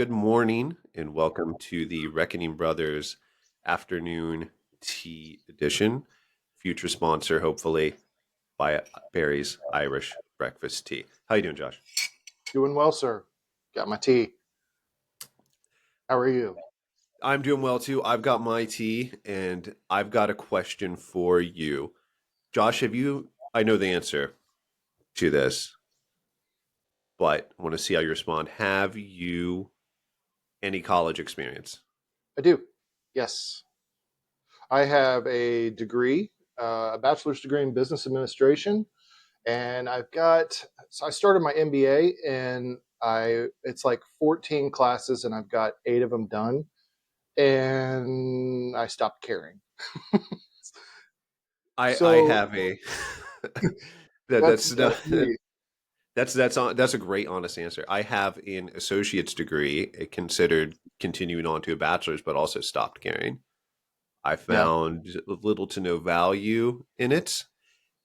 Good morning, and welcome to the Reckoning Brothers Afternoon Tea Edition. Future sponsor, hopefully, by Barry's Irish Breakfast Tea. How you doing, Josh? Doing well, sir. Got my tea. How are you? I'm doing well too. I've got my tea, and I've got a question for you, Josh. Have you? I know the answer to this, but I want to see how you respond. Have you any college experience? I do. Yes. I have a degree, a bachelor's degree in business administration, and I started my MBA and it's like 14 classes and I've got 8 of them done and I stopped caring. I So have a that that's that's that's me. that's a great honest answer. I have an associate's degree, it considered continuing on to a bachelor's, but also stopped caring. I Yeah. found little to no value in it,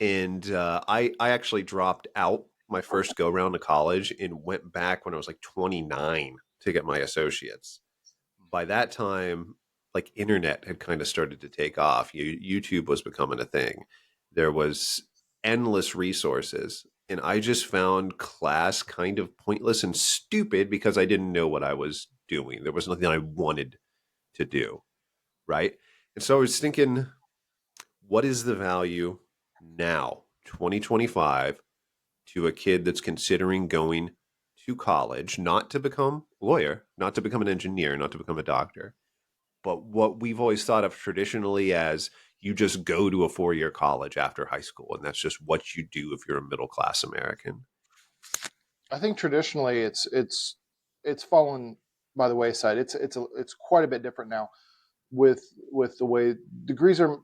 and I actually dropped out my first go round to college and went back when I was like 29 to get my associates. By that time, like internet had kind of started to take off. YouTube was becoming a thing. There was endless resources, and I just found class kind of pointless and stupid because I didn't know what I was doing. There was nothing I wanted to do, right? And so I was thinking, what is the value now, 2025, to a kid that's considering going to college, not to become a lawyer, not to become an engineer, not to become a doctor, but what we've always thought of traditionally as you just go to a 4 year college after high school, and that's just what you do if you're a middle class American. I think traditionally it's fallen by the wayside. It's quite a bit different now with the way degrees are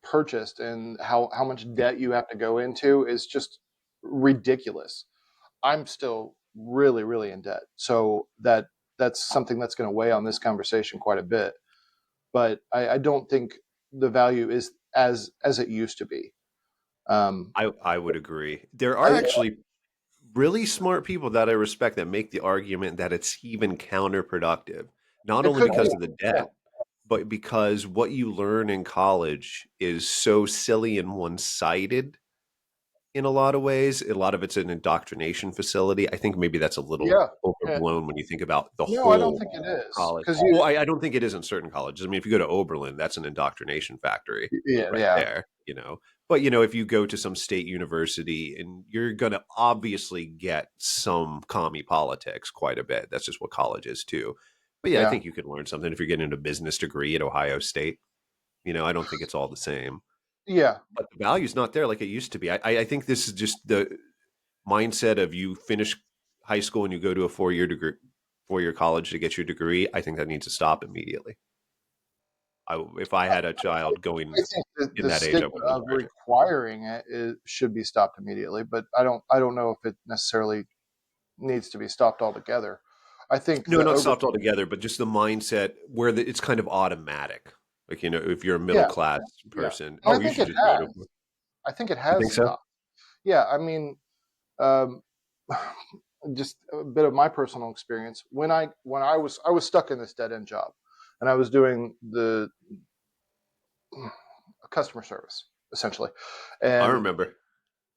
purchased and how much debt you have to go into is just ridiculous. I'm still really in debt, so that's something that's going to weigh on this conversation quite a bit. But I don't think the value is as it used to be. Um, I would agree. There are I, actually really smart people that I respect that make the argument that it's even counterproductive, not it only could be, because of the yeah, debt, but because what you learn in college is so silly and one sided in a lot of ways. A lot of it's an indoctrination facility. I think maybe that's a little yeah, yeah. overblown when you think about the No, I don't whole think it is college. because Well, you, I don't think it is in certain colleges. I mean, if you go to Oberlin, that's an indoctrination factory yeah, right yeah. there, you know. But, if you go to some state university and you're going to obviously get some commie politics quite a bit. That's just what college is too. But yeah, I Yeah. think you could learn something if you're getting a business degree at Ohio State. I don't think it's all the same. Yeah. But the value's not there like it used to be. I think this is just the mindset of you finish high school and you go to a 4 year degree, 4 year college to get your degree. I think that needs to stop immediately. If I had a child I going think in the that age, I stigma wouldn't of encourage it. requiring it should be stopped immediately, but I don't know if it necessarily needs to be stopped altogether. I think No, the not over stopped altogether, but just the mindset where it's kind of automatic. Like, if you're a middle yeah, class yeah, person, and oh, you should just go to. I think it You has think so? stopped. Yeah, I mean, um, just a bit of my personal experience when I was stuck in this dead end job, and I was doing the customer service essentially, I and remember.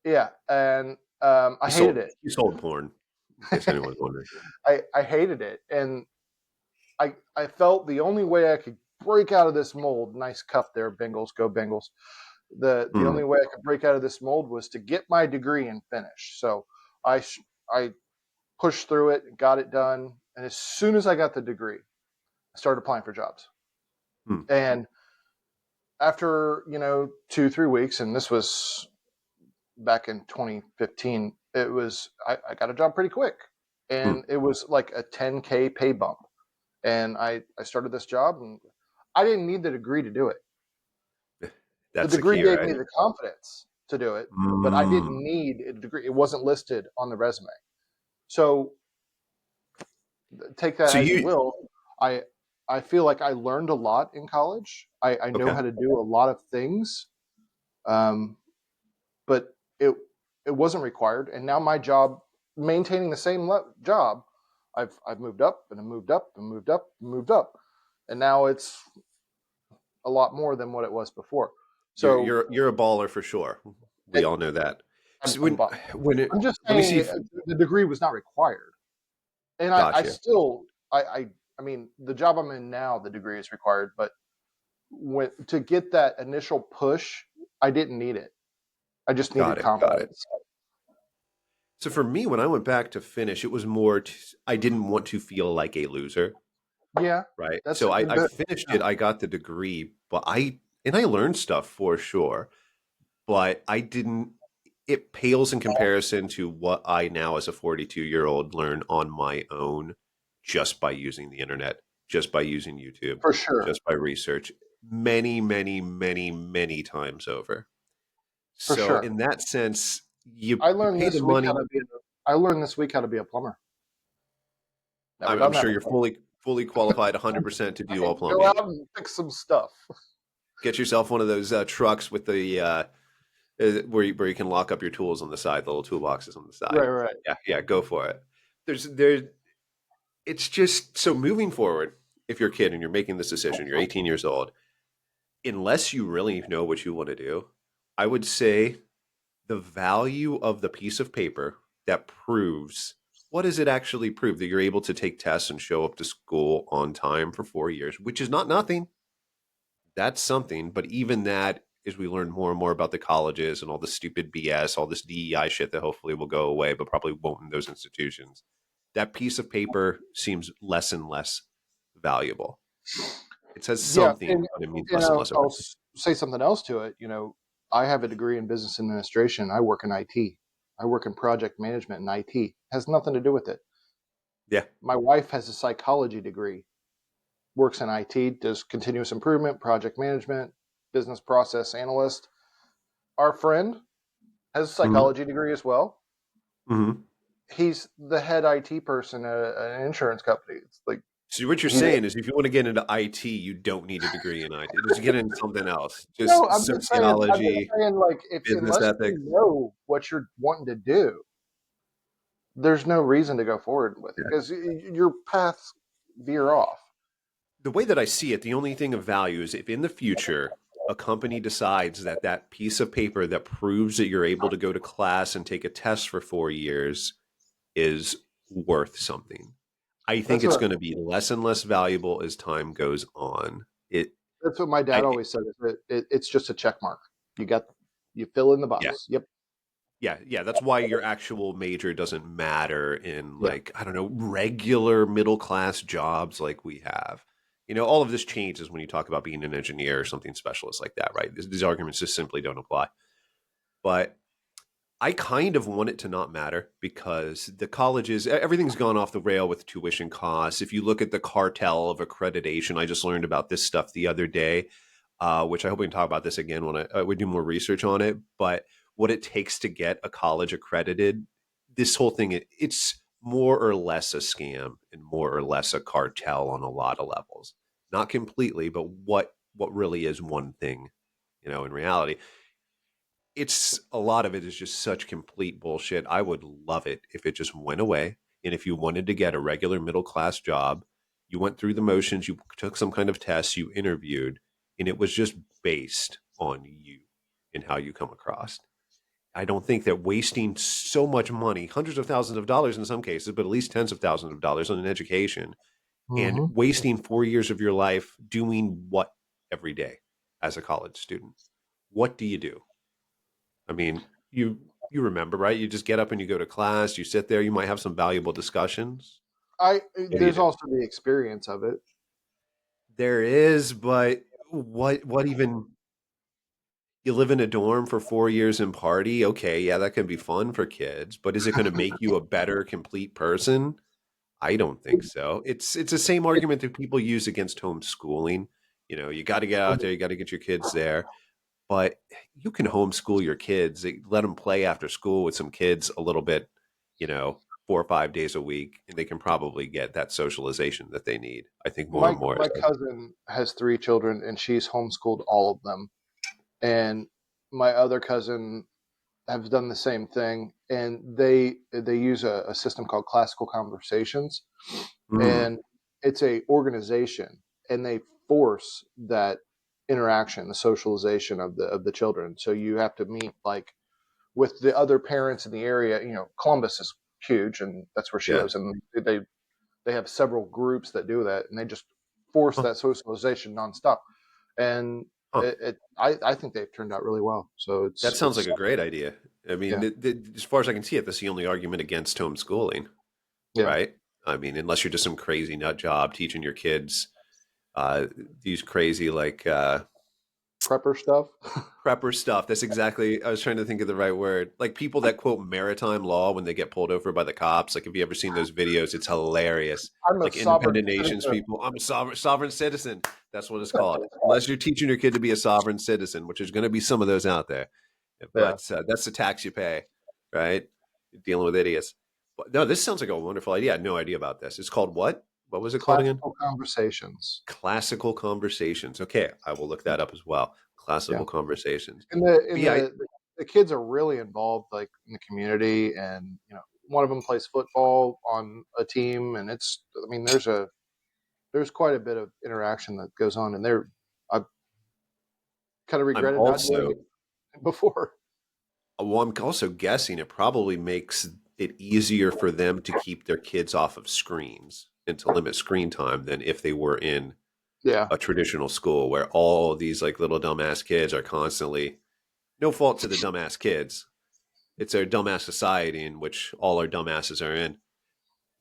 yeah, and I He hated sold it. he sold porn, in case anyone's wondering. I hated it, and I felt the only way I could break out of this mold. Nice cup there, Bengals, go Bengals. The Hmm. only way I could break out of this mold was to get my degree and finish. So I pushed through it, got it done, and as soon as I got the degree, I started applying for jobs. Hmm. And after 2 3 weeks, and this was back in 2015, I got a job pretty quick, Hmm. and it was like a 10K pay bump. And I started this job, and I didn't need the degree to do it. The That's the degree key, gave right? me the confidence to do it, but I didn't Mm. need a degree. It wasn't listed on the resume. So take that So as you you will. I I feel like I learned a lot in college. I know okay? how to do a lot of things, um, but it wasn't required. And now my job, maintaining the same job, I've moved up and I moved up and moved up and moved up, and now it's a lot more than what it was before. You're So you're you're a baller for sure. We it, all know that. I'm, So I'm, I'm just let me saying see if the degree was not required, and I gotcha. still I mean the job I'm in now, the degree is required, but when to get that initial push, I didn't need it. I just needed Got it. confidence. So for me, when I went back to finish, it was more I didn't want to feel like a loser, Yeah, right? that's So a I good. finished Yeah, it, I got the degree, but I learned stuff for sure, but I didn't it pales in comparison to what I now as a 42-year-old learn on my own just by using the internet, just by using YouTube, for sure, just by research many, many, many, many times over. for So sure. in that sense, you I you learned pay the this week how money. to be. I learned this week how to be a plumber. Never I'm done that sure you're before. fully qualified 100% to I do all can go plumbing. out and fix some stuff. Get yourself one of those trucks with the where you can lock up your tools on the side, the little toolboxes on the side. Right, right. Yeah, go for it. There's it's just so moving forward. If you're a kid and you're making this decision, you're 18 years old, unless you really know what you want to do, I would say the value of the piece of paper that proves what does it actually prove that you're able to take tests and show up to school on time for 4 years, which is not nothing. That's something. But even that, as we learn more and more about the colleges and all the stupid BS, all this DEI shit that hopefully will go away, but probably won't in those institutions, that piece of paper seems less and less valuable. It says Yeah, something, but it means and less and less over I'll time. say something else to it. I have a degree in business administration. I work in IT. I work in project management in IT. Has nothing to do with it. Yeah. My wife has a psychology degree, works in IT, does continuous improvement, project management, business process analyst. Our friend has a Hmm. psychology degree as well. Hmm. He's the head IT person at an insurance company. It's like So what you're he's saying is if you want to get into IT, you don't need a degree in IT. Just get into something else. no. Just I'm just sociology, saying, like, if business unless you ethics. know what you're wanting to do, there's no reason to go forward with it because your paths veer off. The way that I see it, the only thing of value is if in the future a company decides that that piece of paper that proves that you're able to go to class and take a test for 4 years is worth something. I think That's it's what going to be less and less valuable as time goes on. that's what my dad I, always said. Is that it's just a check mark. You got you fill in the yeah, box. Yep. yeah. That's why your actual major doesn't matter in Yeah. like I don't know regular middle class jobs like we have. All of this changes when you talk about being an engineer or something specialist like that, right? These arguments just simply don't apply. But I kind of want it to not matter because the colleges, everything's gone off the rail with tuition costs. If you look at the cartel of accreditation, I just learned about this stuff the other day, which I hope we can talk about this again when we do more research on it. But what it takes to get a college accredited, this whole thing, it's more or less a scam and more or less a cartel on a lot of levels. Not completely, but what really is one thing, in reality it's a lot of it is just such complete bullshit. I would love it if it just went away. And if you wanted to get a regular middle class job, you went through the motions, you took some kind of test, you interviewed, and it was just based on you and how you come across. I don't think that wasting so much money, hundreds of thousands of dollars in some cases, but at least tens of thousands of dollars on an education and Hmm. wasting 4 years of your life doing what every day as a college student? What do you do? I mean, you remember, right? You just get up and you go to class, you sit there, you might have some valuable discussions. I What do you There's do? also the experience of it. There is, but what even you live in a dorm for 4 years and party? Okay, yeah, that can be fun for kids, but is it going to make you a better complete person? I don't think so. It's the same It, argument that people use against homeschooling. You got to get out there, you got to get your kids there. But you can homeschool your kids. Let them play after school with some kids a little bit, 4 or 5 days a week, and they can probably get that socialization that they need. I think more my and more. my cousin has 3 children and she's homeschooled all of them. And my other cousin have done the same thing, and they use a system called Classical Conversations, Mm, and it's a organization, and they force that interaction, the socialization of the children. So you have to meet like with the other parents in the area. Columbus is huge, and that's where she yeah. lives, and they have several groups that do that, and they just force Huh. that socialization nonstop. And Huh. I think they've turned out really well. So That sounds it's like a great idea. I mean, yeah, as far as I can see it, that's the only argument against homeschooling, yeah, right? I mean, unless you're just some crazy nut job teaching your kids uh, these crazy prepper stuff. prepper stuff. That's exactly. I was trying to think of the right word. Like people that quote maritime law when they get pulled over by the cops. Like, have you ever seen those videos? It's hilarious. I'm a Like sovereign independent nations citizen. people. I'm a sovereign citizen. That's what it's called. Unless you're teaching your kid to be a sovereign citizen, which is going to be some of those out there. Yeah, But that's the tax you pay, right? You're dealing with idiots. But no, this sounds like a wonderful idea. I had no idea about this. It's called what? What was it called again? classical conversations. Classical conversations. Okay, I will look that up as well. Yeah, Classical conversations. and the But and yeah, the kids are really involved, like in the community, and one of them plays football on a team, and it's I mean there's quite a bit of interaction that goes on, and I kind of I'm regretted not doing also it before. well, I'm also guessing it probably makes it easier for them to keep their kids off of screens and to limit screen time than if they were in Yeah, a traditional school where all these like little dumbass kids are constantly no fault to the dumbass kids. It's our dumbass society in which all our dumbasses are in,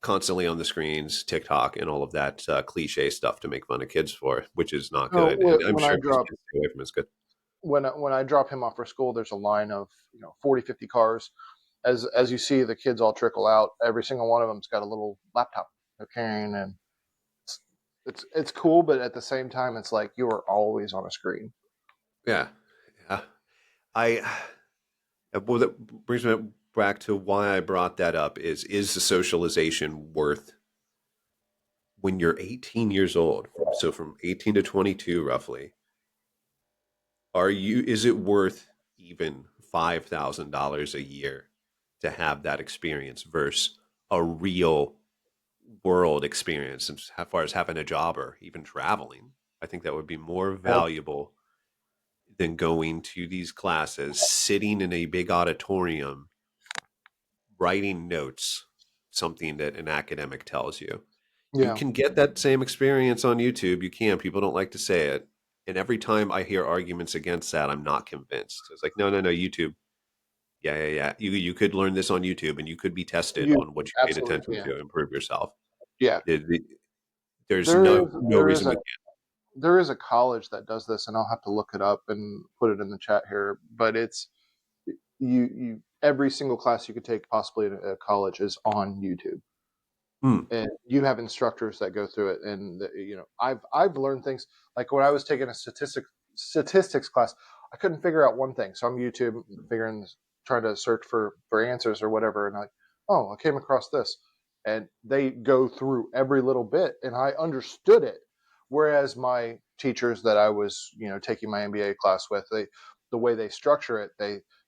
constantly on the screens, TikTok, and all of that cliche stuff to make fun of kids for, which is not no, good. And I'm when sure I if these drop kids stay away from it's good. when I drop him off for school, there's a line of 40, 50 cars. As you see, the kids all trickle out. Every single one of them's got a little laptop they're carrying, and it's cool, but at the same time, it's like you are always on a screen. Yeah, yeah. I well, that brings me back to why I brought that up. Is the socialization worth when you're 18 years old? From 18 to 22, roughly. Are you? Is it worth even $5,000 a year to have that experience versus a real world experience as far as having a job or even traveling? I think that would be more Yeah, valuable than going to these classes, sitting in a big auditorium, writing notes, something that an academic tells you. You yeah. can get that same experience on YouTube. You can. People don't like to say it. And every time I hear arguments against that, I'm not convinced. It's like, no, no, no, YouTube. Yeah, yeah, yeah. You could learn this on YouTube, and you could be tested You on what you paid absolutely attention can. to improve yourself. Yeah, There's there is no there is reason we a can't. there is a college that does this, and I'll have to look it up and put it in the chat here. But it's you every single class you could take possibly at a college is on YouTube, Hmm. and you have instructors that go through it. And I've learned things like when I was taking a statistics class, I couldn't figure out one thing, so I'm YouTube figuring trying to search for answers or whatever, and oh, I came across this, and they go through every little bit, and I understood it. Whereas my teachers that I was taking my MBA class with, the way they structure it,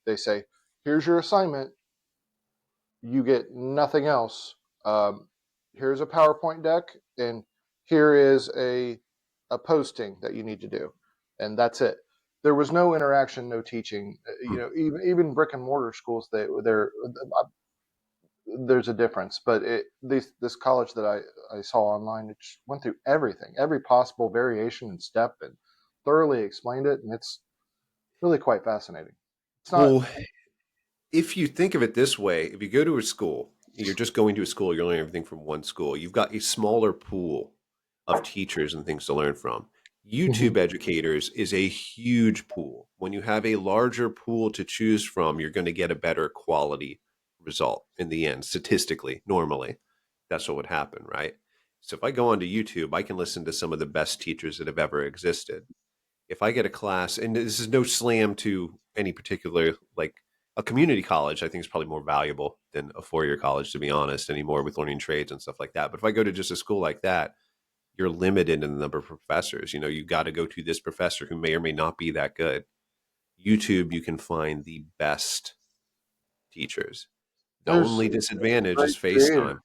they say, here's your assignment, you get nothing else. Here's a PowerPoint deck, and here is a posting that you need to do, and that's it. There was no interaction, no teaching. Hmm. Even brick and mortar schools, there's a difference. But this college that I saw online, it just went through everything, every possible variation and step, and thoroughly explained it, and it's really quite fascinating. It's not. Well, if you think of it this way, if you go to a school, you're just going to a school, you're learning everything from one school. You've got a smaller pool of teachers and things to learn from. Mhm. YouTube educators is a huge pool. When you have a larger pool to choose from, you're going to get a better quality result in the end, statistically, normally. That's what would happen, right? So if I go onto YouTube, I can listen to some of the best teachers that have ever existed. If I get a class, and this is no slam to any particular, like a community college, I think is probably more valuable than a 4 year college, to be honest, anymore with learning trades and stuff like that. But if I go to just a school like that, you're limited in the number of professors. You got to go to this professor who may or may not be that good. YouTube, you can find the best. teachers. The There's only disadvantage great is creative. FaceTime.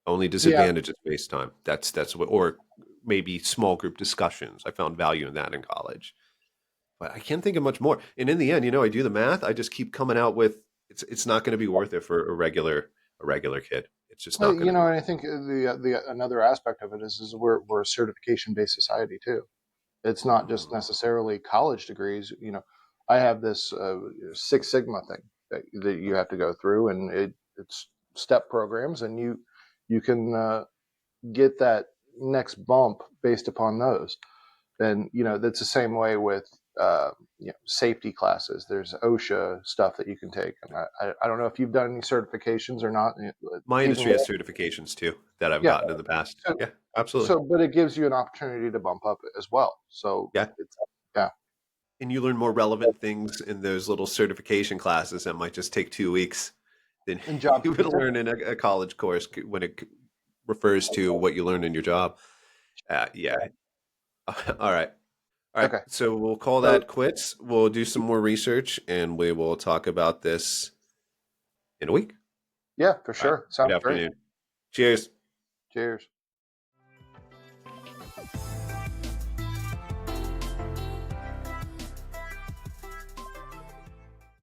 Only Yeah, disadvantage is FaceTime. That's what, or maybe small group discussions. I found value in that in college, but I can't think of much more. And in the end, I do the math. I just keep coming out with it's not going to be worth it for a regular kid. It's just well, not going to be. and I think the another aspect of it is we're a certification based society too. It's not just Mm. necessarily college degrees. I have this Six Sigma thing that you have to go through, and it's step programs, and you can get that next bump based upon those. And that's the same way with safety classes. There's OSHA stuff that you can take, and I don't know if you've done any certifications or not. My Even industry has with, certifications too that I've yeah, gotten in the past. so, Yeah, absolutely. but it gives you an opportunity to bump up as well. So Yeah. it's yeah, And you learn more relevant things in those little certification classes that might just take 2 weeks than and job you would specific. learn in a college course when it refers to what you learned in your job. Yeah. All right. All right. Okay, So we'll call so that quits. We'll do some more research and we will talk about this in a week. yeah, for All right. sure. Good Sounds great. afternoon. Cheers. Cheers.